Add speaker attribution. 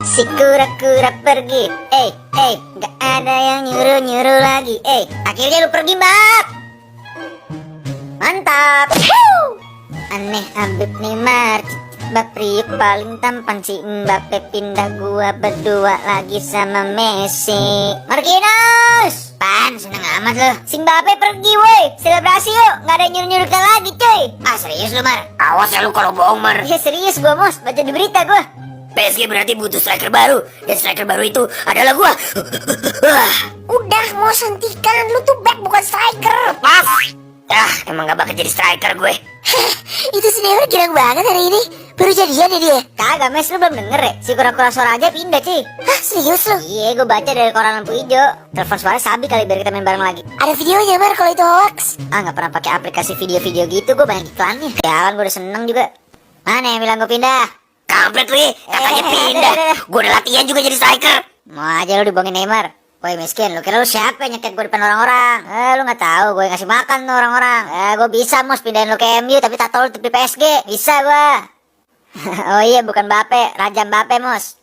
Speaker 1: Si kura-kura pergi. Gak ada yang nyuruh-nyuruh lagi. Akhirnya lu pergi, Mbak. Mantap. Aneh Habib Neymar, Mbak Priuk paling tampan, si Mbappe pindah, gua berdua lagi sama Messi. Marquinhos, pan seneng amat lo. Si Mbappe pergi woi, selebrasi yuk. Gak ada nyuruh-nyuruh kita lagi cuy. Ah serius lu Mar?
Speaker 2: Awas ya lu kalau bohong, Mar.
Speaker 1: Ya serius gua Mos, baca di berita gua.
Speaker 2: PSG berarti butuh striker baru, dan striker baru itu adalah gua.
Speaker 1: Udah Mos, hentikan, lu tuh back bukan striker.
Speaker 2: Pas. Emang gak bakal jadi striker gue.
Speaker 1: Itu si Neymar girang banget hari ini. Baru jadian ya dia? Kagak Mes, lu belum denger ya? Si kura-kura suara aja pindah cuy. Hah serius lu? Iya gue baca dari koran lampu hijau. Telepon suara Sabi kali biar kita main bareng lagi. Ada videonya Mar kalau itu hoax. Gak pernah pakai aplikasi video-video gitu, gue banyak iklannya. Jalan gue udah seneng juga. Mana yang bilang gue pindah?
Speaker 2: Kampret lu ya, katanya pindah. Gue udah latihan juga jadi striker.
Speaker 1: Mau aja lu dibohongin Neymar. Woi miskin, lu kira lu siapa yang nyeket gue depan orang-orang? Lu gak tahu gue ngasih makan tuh orang-orang. Gue bisa Mos pindahin lu ke MU, tapi tato lu di PSG. Bisa gue. Oh iya bukan Mbappe, Raja Mbappe Mos.